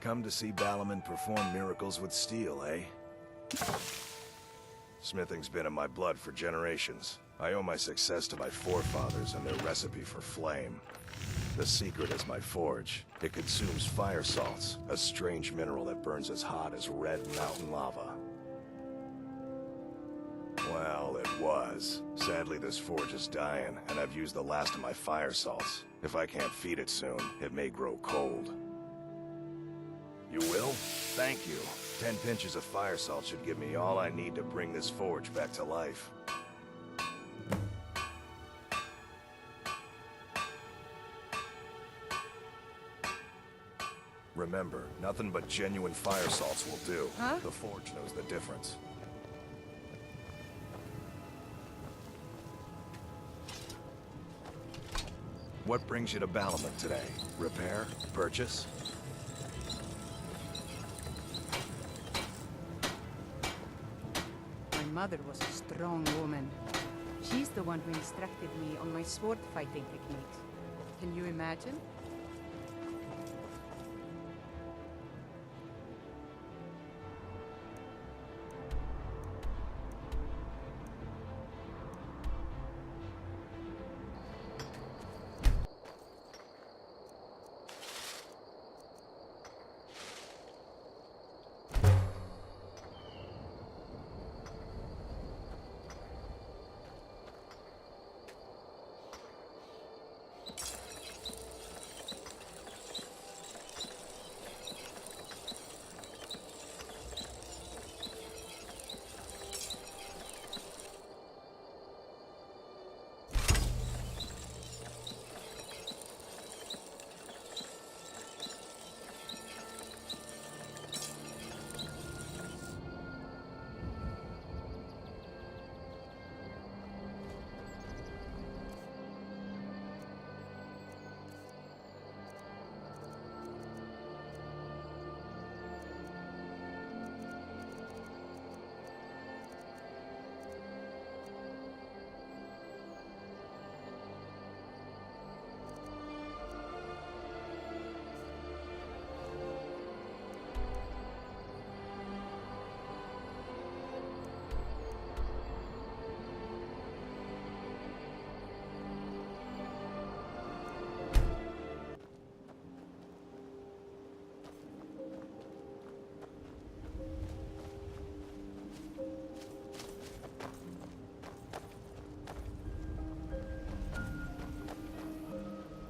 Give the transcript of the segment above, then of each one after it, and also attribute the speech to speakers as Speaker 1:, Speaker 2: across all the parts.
Speaker 1: come to see Balaman perform miracles with steel, eh? Smithing's been in my blood for generations. I owe my success to my forefathers and their recipe for flame. The secret is my forge. It consumes fire salts, a strange mineral that burns as hot as red mountain lava. Well, it was. Sadly, this forge is dying, and I've used the last of my fire salts. If I can't feed it soon, it may grow cold. You will? Thank you. 10 pinches of fire salt should give me all I need to bring this forge back to life. Remember, nothing but genuine fire salts will do.
Speaker 2: Huh?
Speaker 1: The forge knows the difference. What brings you to Balaman today? Repair? Purchase?
Speaker 2: My mother was a strong woman. She's the one who instructed me on my sword fighting techniques. Can you imagine?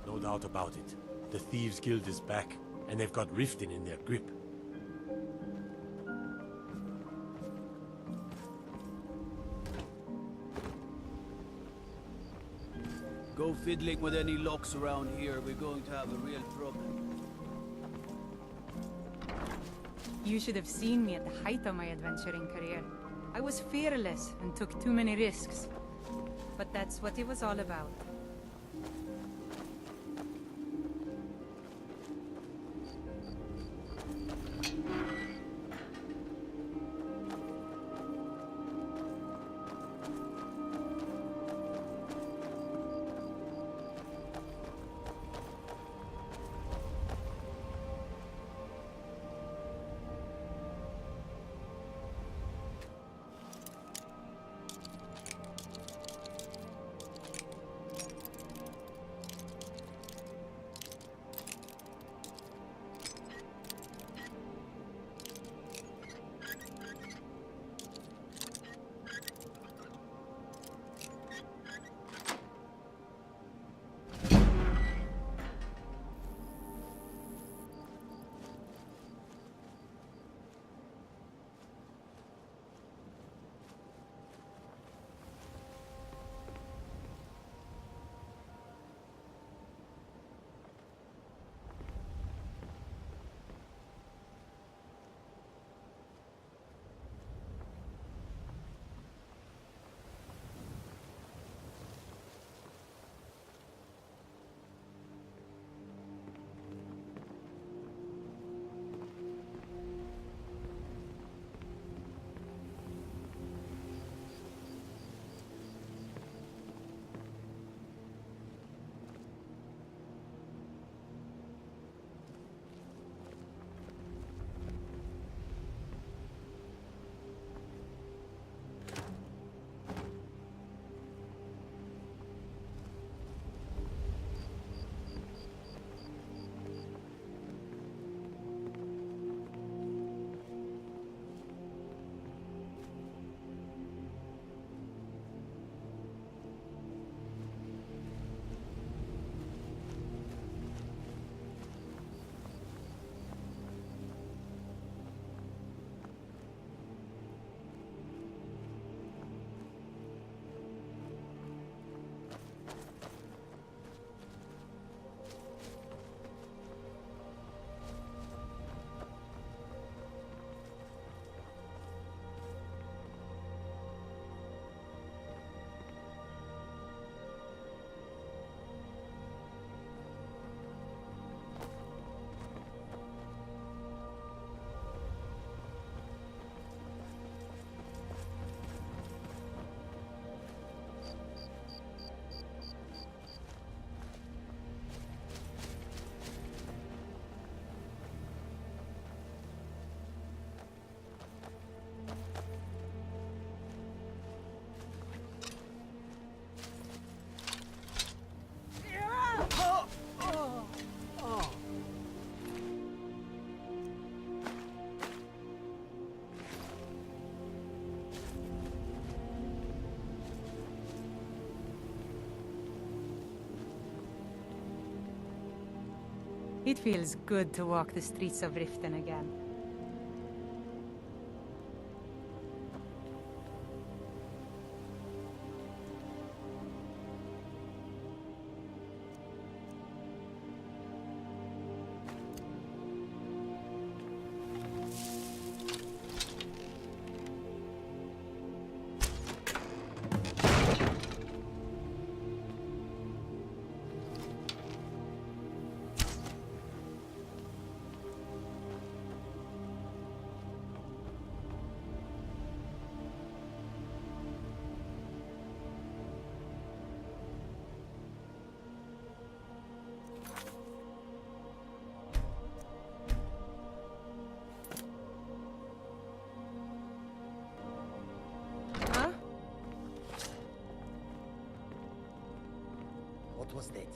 Speaker 3: No doubt about it. The Thieves' Guild is back, and they've got Riften in their grip.
Speaker 4: Go fiddling with any locks around here, we're going to have a real problem.
Speaker 2: You should have seen me at the height of my adventuring career. I was fearless and took too many risks. But that's what it was all about. It feels good to walk the streets of Riften again. Huh?
Speaker 5: What was that?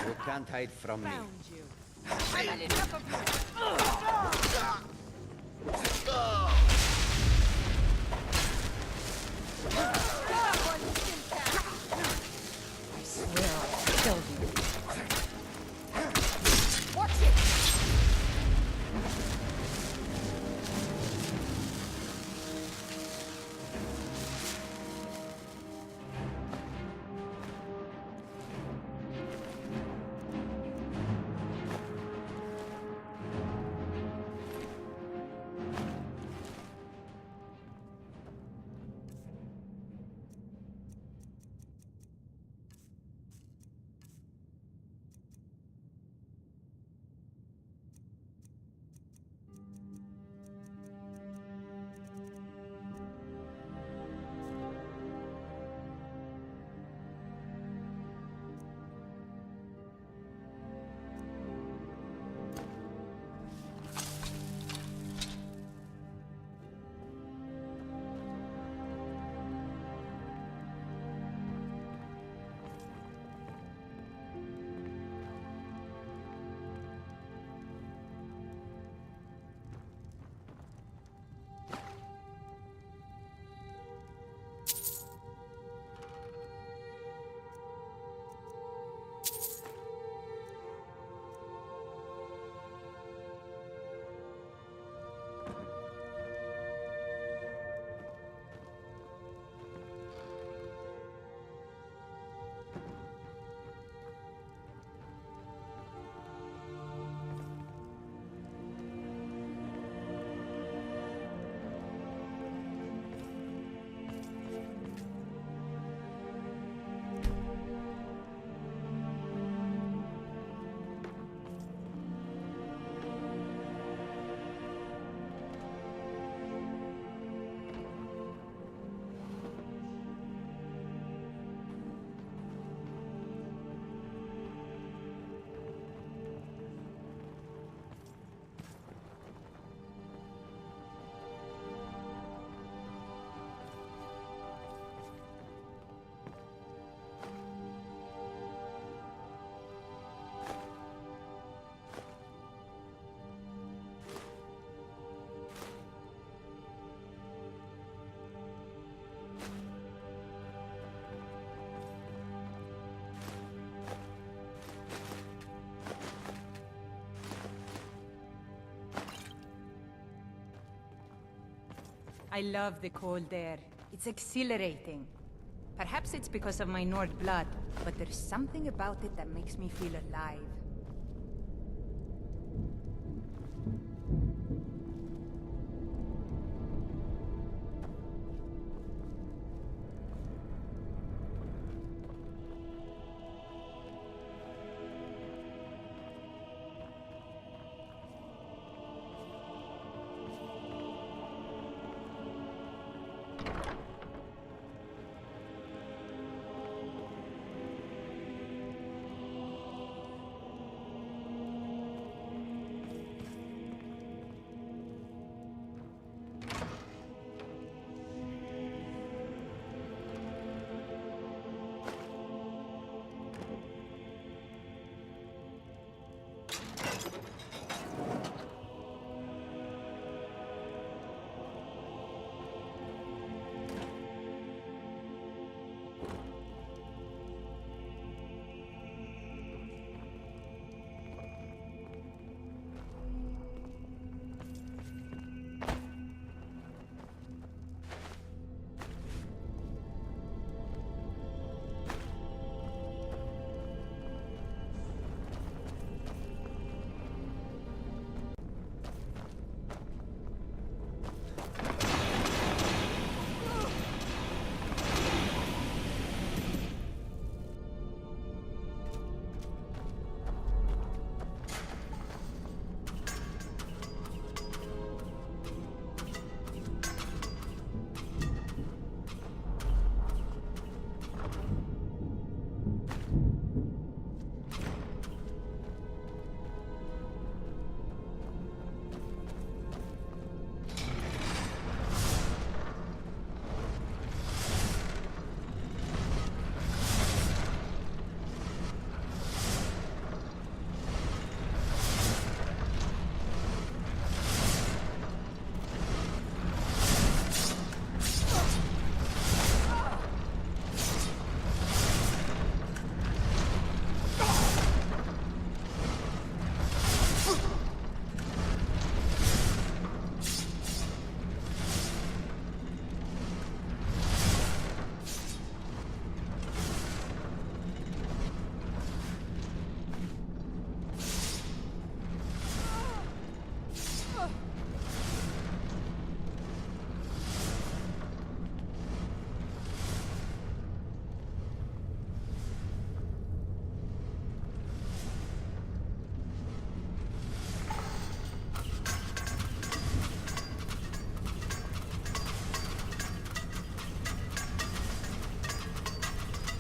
Speaker 5: You can't hide from me.
Speaker 2: Found you. I've had enough of I swear I'll kill you. Watch it! I love the cold air. It's exhilarating. Perhaps it's because of my Nord blood, but there's something about it that makes me feel alive.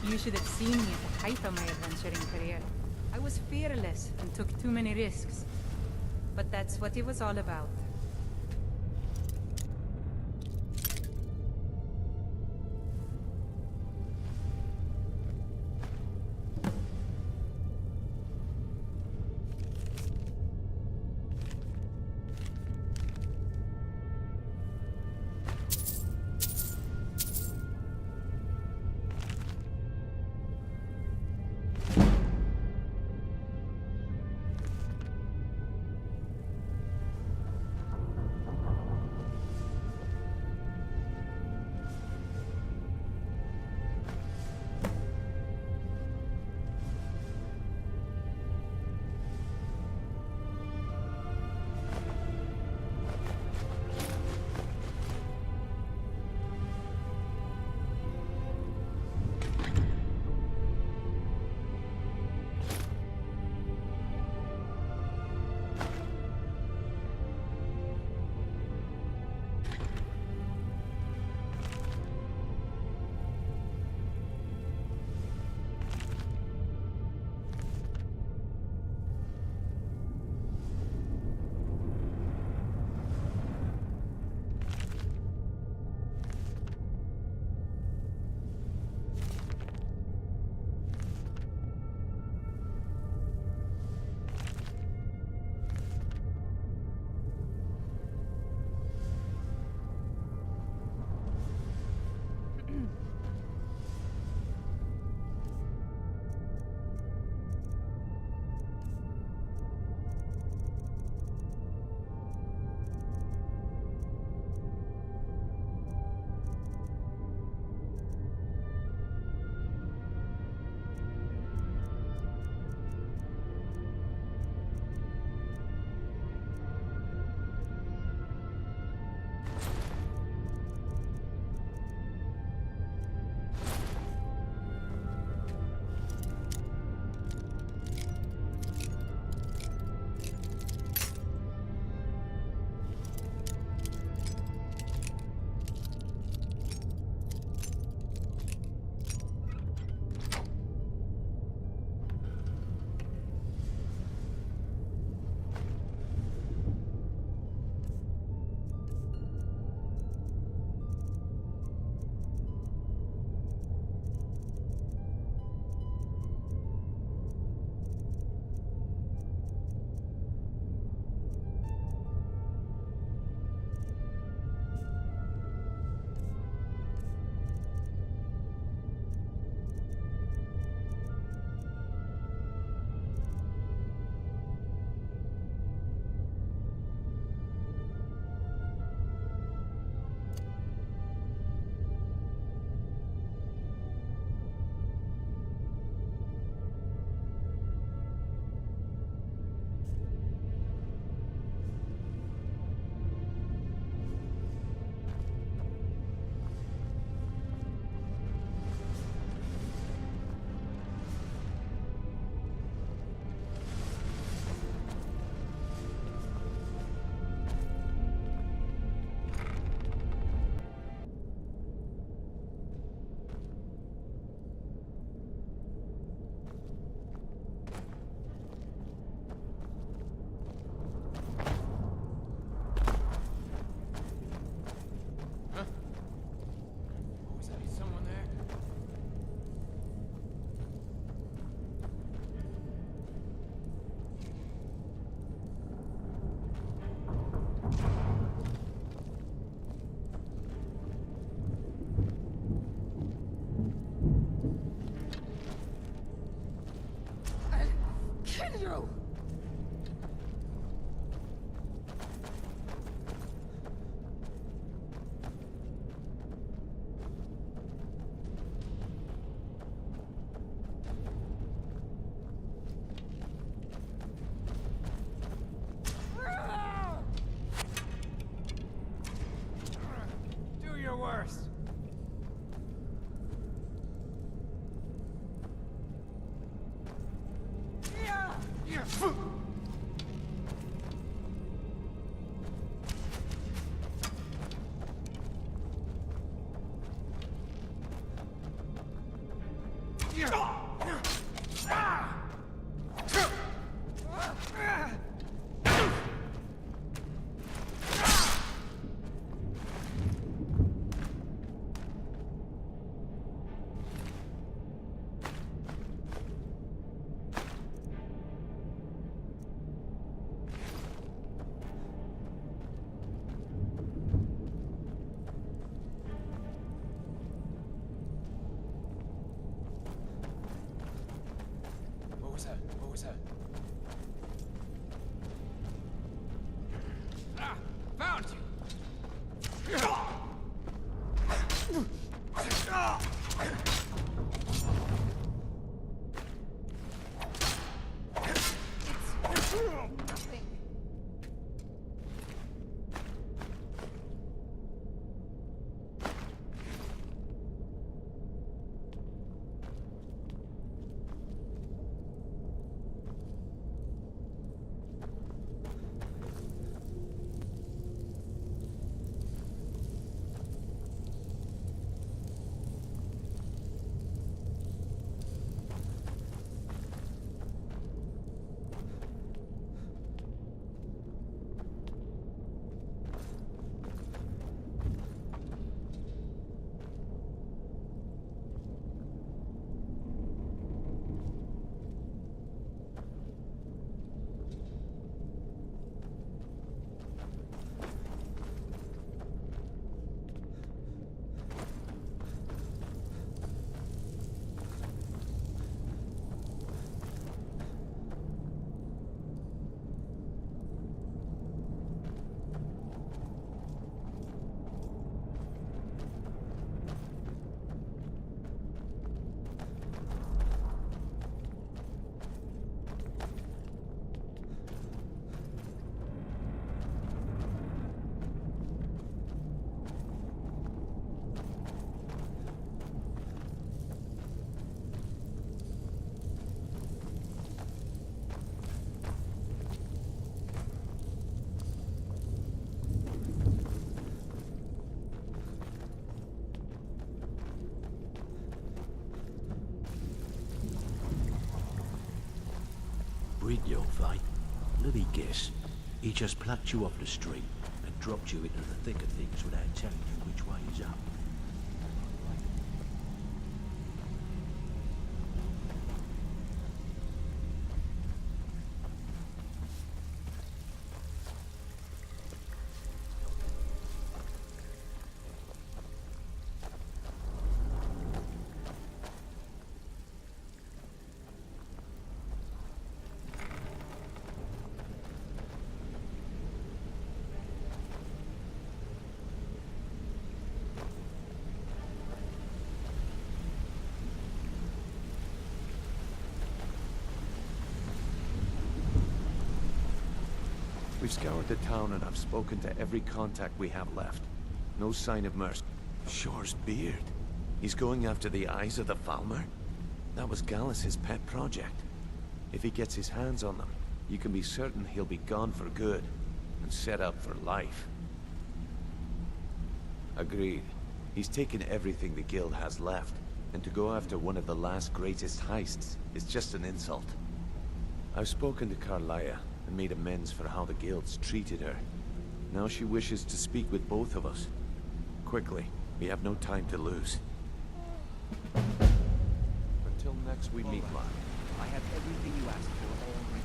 Speaker 2: You should have seen me at the height of my adventuring career. I was fearless and took too many risks. But that's what it was all about.
Speaker 6: What was that? Ah! Found you!
Speaker 7: Brynjolf, eh? Let me guess. He just plucked you off the street and dropped you into the thick of things without telling you which way is up.
Speaker 8: We've scoured the town and I've spoken to every contact we have left. No sign of Mercer. Shore's beard. He's going after the eyes of the Falmer? That was Gallus's pet project. If he gets his hands on them, you can be certain he'll be gone for good and set up for life. Agreed. He's taken everything the guild has left, and to go after one of the last greatest heists is just an insult. I've spoken to Carlia and made amends for how the guilds treated her. Now she wishes to speak with both of us. Quickly, we have no time to lose. Until next we meet, Mark.
Speaker 5: I have everything you asked for already.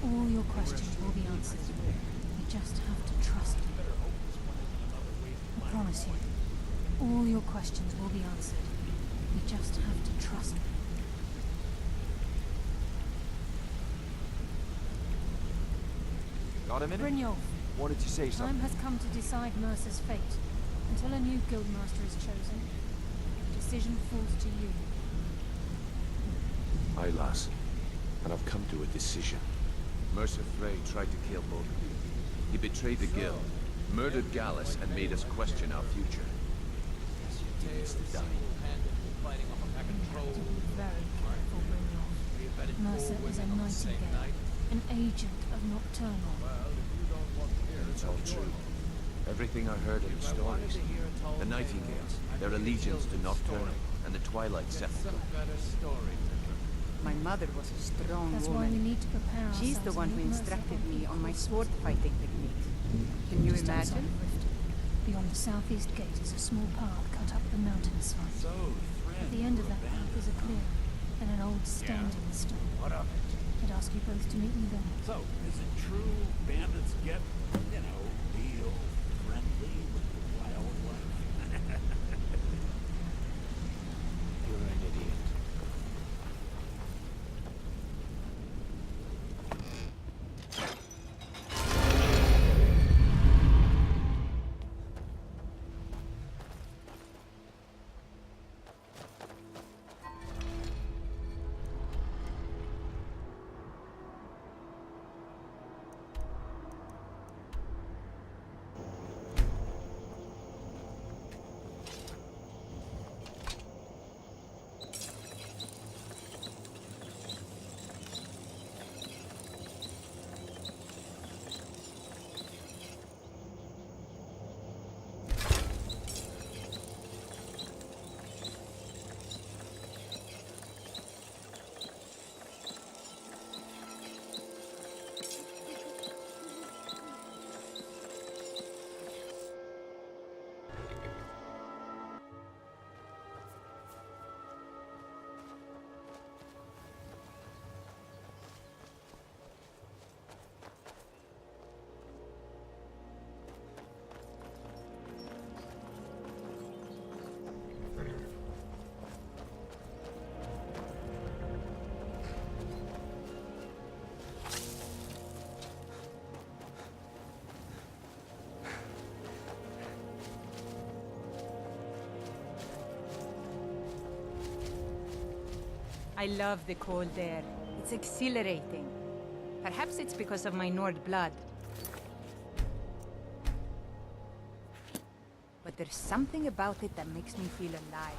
Speaker 9: All your questions will be answered. You just have to trust me. I promise you. All your questions will be answered. You just have to trust me.
Speaker 8: Got a minute?
Speaker 9: Brynjolf,
Speaker 5: wanted to say
Speaker 9: Time
Speaker 5: something.
Speaker 9: has come to decide Mercer's fate. Until a new guildmaster is chosen, the decision falls to you.
Speaker 8: Aye, lass. And I've come to a decision. Mercer Frey tried to kill both of you. He betrayed the guild, murdered Gallus, and made us question our future. He needs to die.
Speaker 9: To be very careful, Brynjolf. Mercer is a nightingale, an agent of Nocturnal.
Speaker 8: It's all true. Everything I heard in the stories. The Nightingales, their allegiance to Nocturnal, and the Twilight Sepulchre.
Speaker 2: My mother was a strong
Speaker 9: That's why we
Speaker 2: woman.
Speaker 9: need to prepare ourselves.
Speaker 2: She's the one
Speaker 9: and
Speaker 2: who
Speaker 9: meet Mercer
Speaker 2: instructed
Speaker 9: on
Speaker 2: me
Speaker 9: the
Speaker 2: on my
Speaker 9: course.
Speaker 2: sword fighting techniques. Can you
Speaker 9: Just outside
Speaker 2: imagine?
Speaker 9: of Rift, beyond the southeast gate is a small path cut up the mountainside. At the end of that path is a clearing and an old standing stone.
Speaker 7: What of it?
Speaker 9: I'd ask you both to meet me there.
Speaker 7: So, is it true bandits get, real friendly with the wildlife? You're an idiot.
Speaker 2: I love the cold air. It's exhilarating. Perhaps it's because of my Nord blood. But there's something about it that makes me feel alive.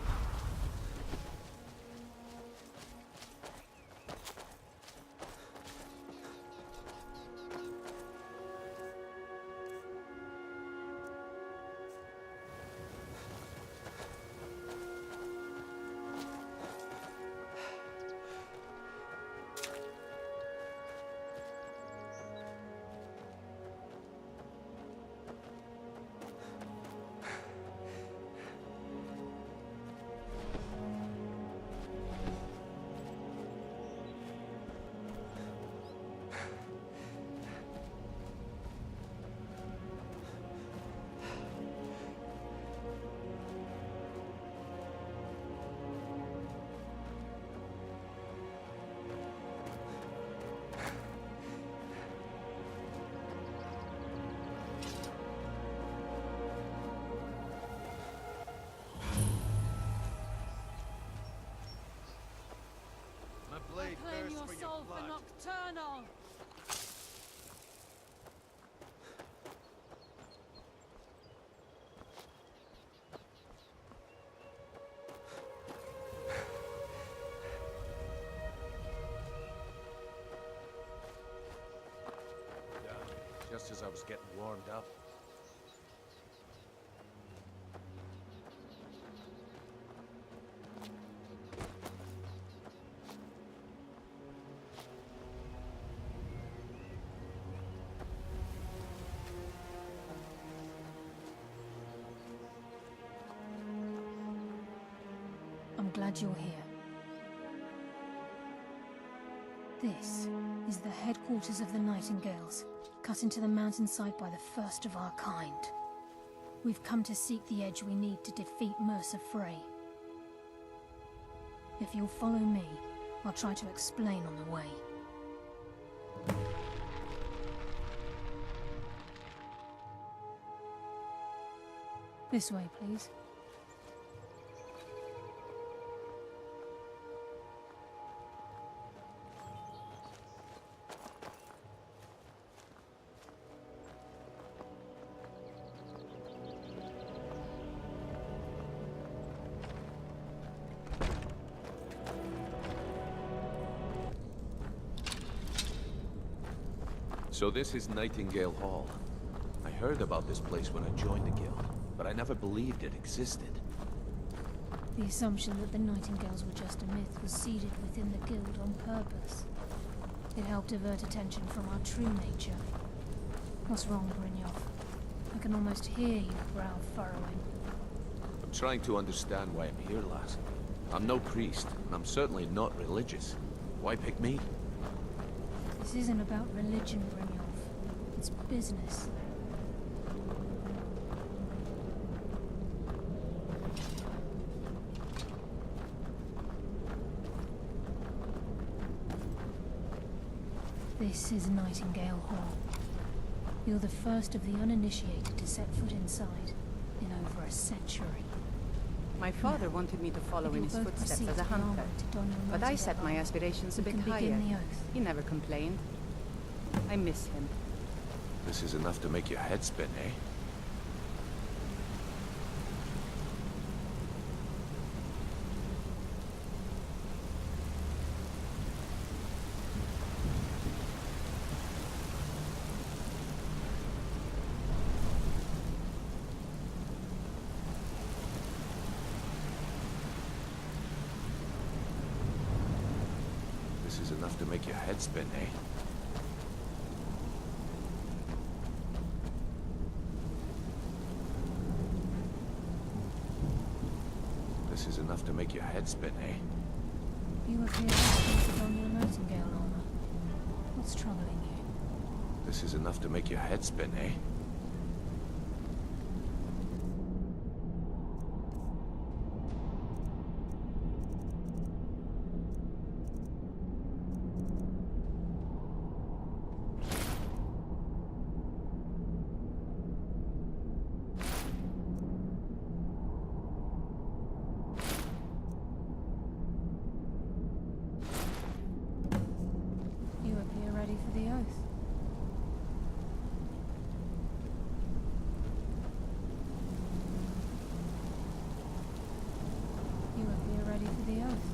Speaker 9: Claim your soul for Nocturnal!
Speaker 8: Just as I was getting warmed up.
Speaker 9: I'm glad you're here. This is the headquarters of the Nightingales, cut into the mountainside by the first of our kind. We've come to seek the edge we need to defeat Mercer Frey. If you'll follow me, I'll try to explain on the way. This way, please.
Speaker 8: So this is Nightingale Hall. I heard about this place when I joined the guild, but I never believed it existed.
Speaker 9: The assumption that the Nightingales were just a myth was seeded within the guild on purpose. It helped divert attention from our true nature. What's wrong, Brynjolf? I can almost hear your brow furrowing.
Speaker 8: I'm trying to understand why I'm here, lass. I'm no priest, and I'm certainly not religious. Why pick me?
Speaker 9: This isn't about religion, Brynjolf. It's business. This is Nightingale Hall. You're the first of the uninitiated to set foot inside in over a century.
Speaker 2: My father wanted me to follow in his footsteps as a hunter, but I set my aspirations a bit higher. He never complained. I miss him.
Speaker 8: This is enough to make your head spin, eh? This is enough to make your head spin, eh? This is enough to make your head spin, eh?
Speaker 9: You appear to put on your Nightingale armor. What's troubling you?
Speaker 8: This is enough to make your head spin, eh?
Speaker 9: You appear ready for the oath. You appear ready for the oath.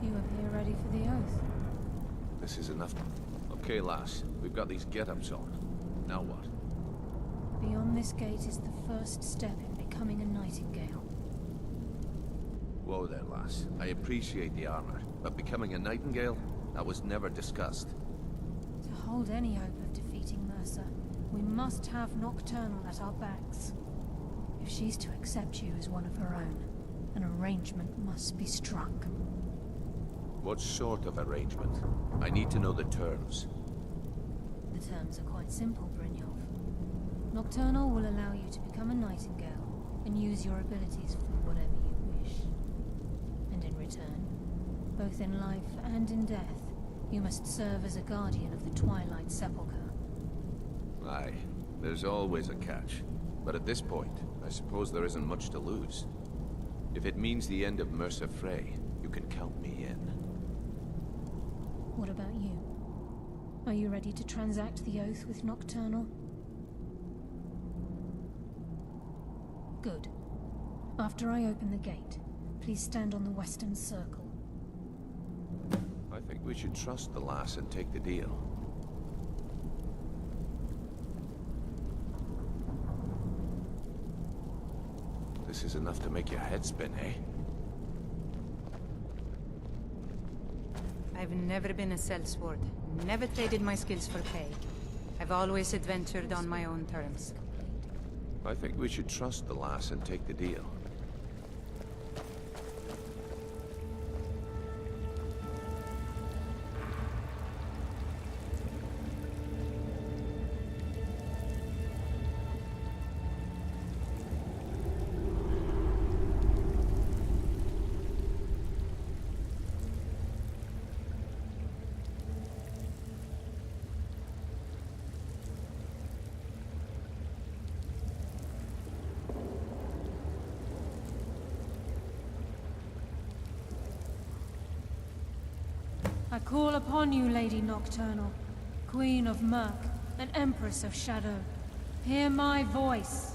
Speaker 9: You appear ready for the oath.
Speaker 8: This is enough. Okay, lass. We've got these get-ups on. Now what?
Speaker 9: Beyond this gate is the first step in becoming a Nightingale.
Speaker 8: Whoa there, lass. I appreciate the armor, but becoming a Nightingale? That was never discussed.
Speaker 9: To hold any hope of defeating Mercer, we must have Nocturnal at our backs. If she's to accept you as one of her own, an arrangement must be struck.
Speaker 8: What sort of arrangement? I need to know the terms.
Speaker 9: The terms are quite simple, Brynjolf. Nocturnal will allow you to become a Nightingale and use your abilities for whatever you wish. And in return, both in life and in death, you must serve as a guardian of the Twilight Sepulchre.
Speaker 8: Aye, there's always a catch. But at this point, I suppose there isn't much to lose. If it means the end of Mercer Frey, you can count me in.
Speaker 9: What about you? Are you ready to transact the oath with Nocturnal? Good. After I open the gate, please stand on the western circle.
Speaker 8: I think we should trust the lass and take the deal. This is enough to make your head spin, eh?
Speaker 2: I've never been a sellsword, never traded my skills for pay. I've always adventured on my own terms.
Speaker 8: I think we should trust the lass and take the deal.
Speaker 9: call upon you, Lady Nocturnal, Queen of Murk, and Empress of Shadow. Hear my voice.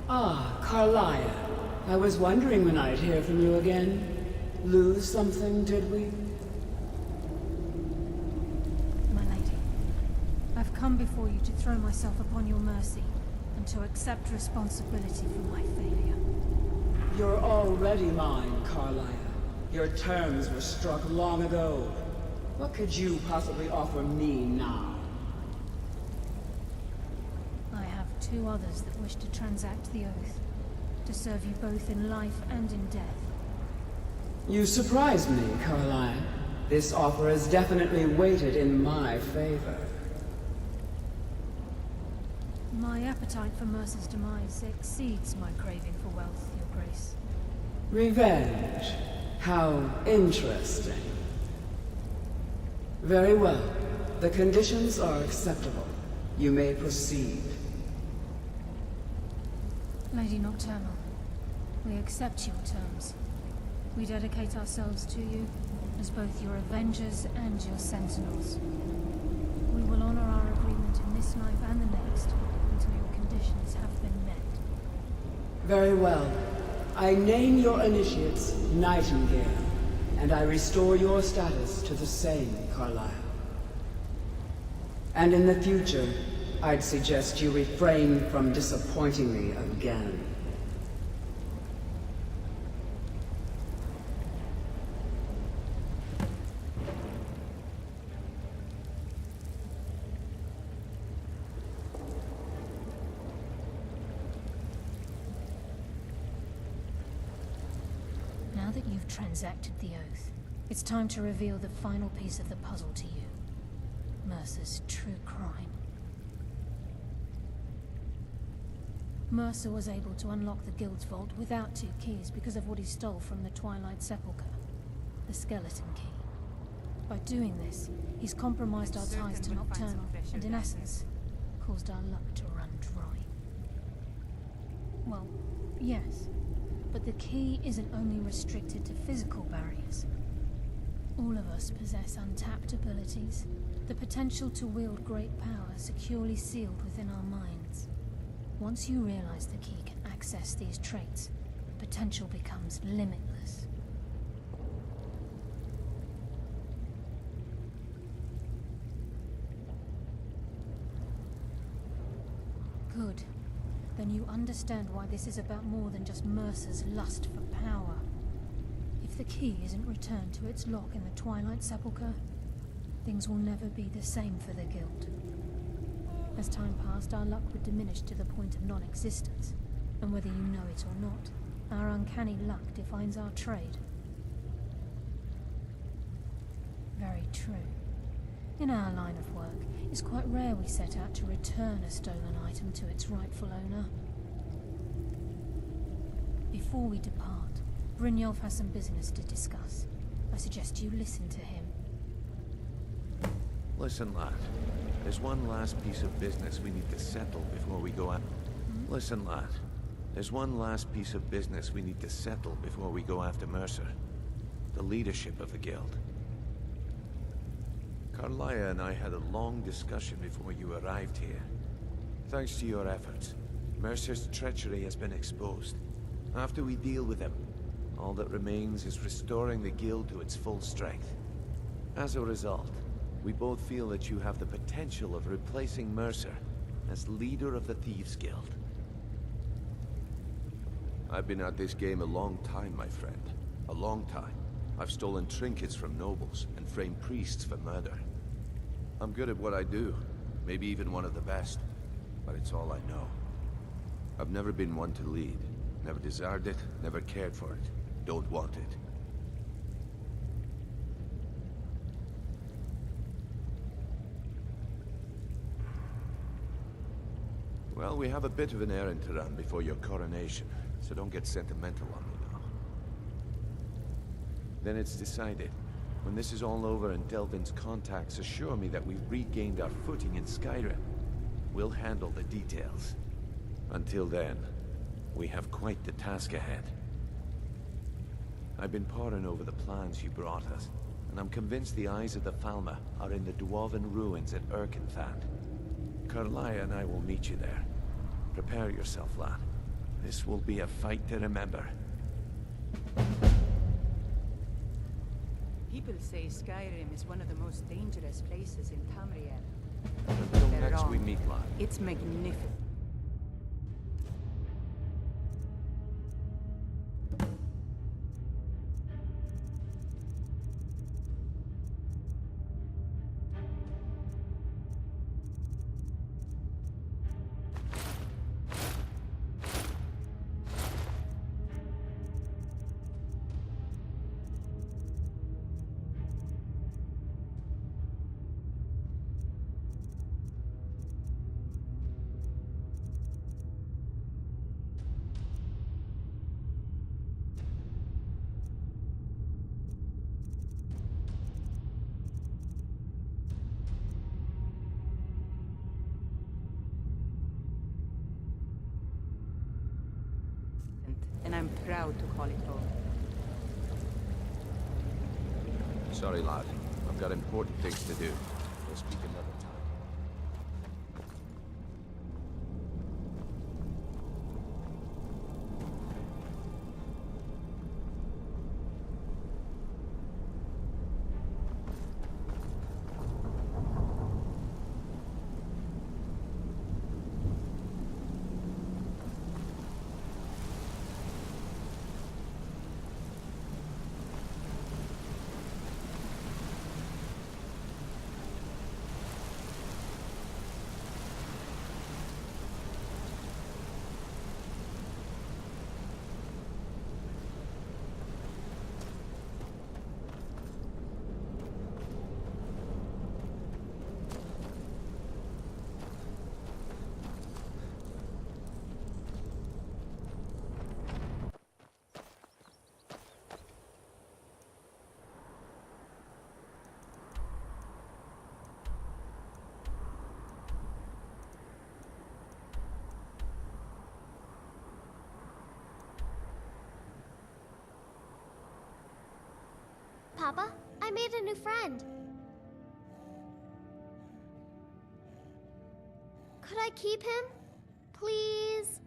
Speaker 10: Ah, Carlia. I was wondering when I'd hear from you again. Lose something, did we?
Speaker 9: My lady, I've come before you to throw myself upon your mercy, and to accept responsibility for my failure.
Speaker 10: You're already mine, Carlia. Your terms were struck long ago. What could you possibly offer me now?
Speaker 9: I have two others that wish to transact the oath, to serve you both in life and in death.
Speaker 10: You surprised me, Carlia. This offer is definitely weighted in my favor.
Speaker 9: My appetite for Mercer's demise exceeds my craving for wealth, Your Grace.
Speaker 10: Revenge. How interesting. Very well. The conditions are acceptable. You may proceed.
Speaker 9: Lady Nocturnal, we accept your terms. We dedicate ourselves to you as both your avengers and your sentinels. We will honor our agreement in this life and the next until your conditions have been met.
Speaker 10: Very well. I name your initiates Nightingale, and I restore your status to the same, Carlisle. And in the future, I'd suggest you refrain from disappointing me again.
Speaker 9: Now that you've transacted the oath, it's time to reveal the final piece of the puzzle to you. Mercer's true crime. Mercer was able to unlock the Guild's vault without 2 keys because of what he stole from the Twilight Sepulchre, the skeleton key. By doing this, he's compromised our ties to Nocturnal, and in essence, caused our luck to run dry. Well, yes, but the key isn't only restricted to physical barriers. All of us possess untapped abilities, the potential to wield great power securely sealed within our minds. Once you realize the key can access these traits, potential becomes limitless. Good. Then you understand why this is about more than just Mercer's lust for power. If the key isn't returned to its lock in the Twilight Sepulchre, things will never be the same for the Guild. As time passed, our luck would diminish to the point of non-existence, and whether you know it or not, our uncanny luck defines our trade. Very true. In our line of work, it's quite rare we set out to return a stolen item to its rightful owner. Before we depart, Brynjolf has some business to discuss. I suggest you listen to him.
Speaker 8: Listen, lad. There's one last piece of business we need to settle before we go out. Listen, lad. There's one last piece of business we need to settle before we go after Mercer. The leadership of the Guild. Carlia and I had a long discussion before you arrived here. Thanks to your efforts, Mercer's treachery has been exposed. After we deal with him, all that remains is restoring the Guild to its full strength. As a result, we both feel that you have the potential of replacing Mercer as leader of the Thieves Guild.
Speaker 11: I've been at this game a long time, my friend. A long time. I've stolen trinkets from nobles and framed priests for murder. I'm good at what I do, maybe even one of the best, but it's all I know. I've never been one to lead, never desired it, never cared for it, don't want it. Well, we have a bit of an errand to run before your coronation, so don't get sentimental on me now.
Speaker 8: Then it's decided. When this is all over and Delvin's contacts assure me that we've regained our footing in Skyrim, we'll handle the details. Until then, we have quite the task ahead. I've been poring over the plans you brought us, and I'm convinced the Eyes of the Falmer are in the Dwarven ruins at Erkenthand. Carlia and I will meet you there. Prepare yourself, lad. This will be a fight to remember.
Speaker 2: People say Skyrim is one of the most dangerous places in Tamriel.
Speaker 8: Until
Speaker 2: They're
Speaker 8: next we
Speaker 2: wrong.
Speaker 8: meet, lad.
Speaker 2: It's magnificent. And I'm proud to call it home.
Speaker 11: Sorry, lad. I've got important things to do. We'll speak another time.
Speaker 12: Papa, I made a new friend. Could I keep him? Please?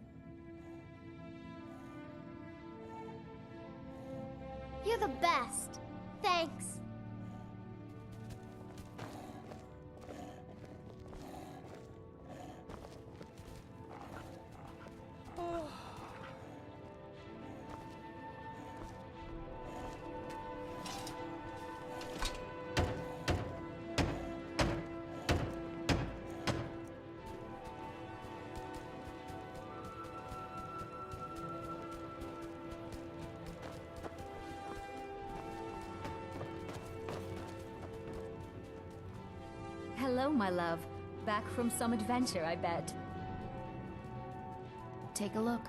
Speaker 12: You're the best. Thanks.
Speaker 13: Hello, my love. Back from some adventure, I bet. Take a look.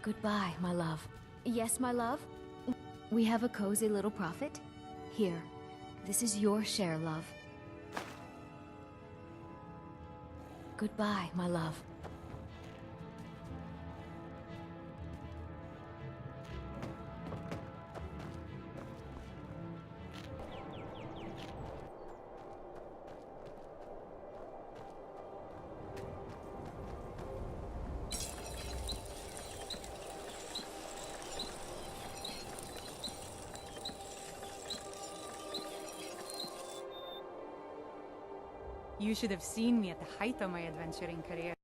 Speaker 13: Goodbye, my love. Yes, my love? We have a cozy little profit? Here, this is your share, love. Goodbye, my love.
Speaker 2: You should have seen me at the height of my adventuring career.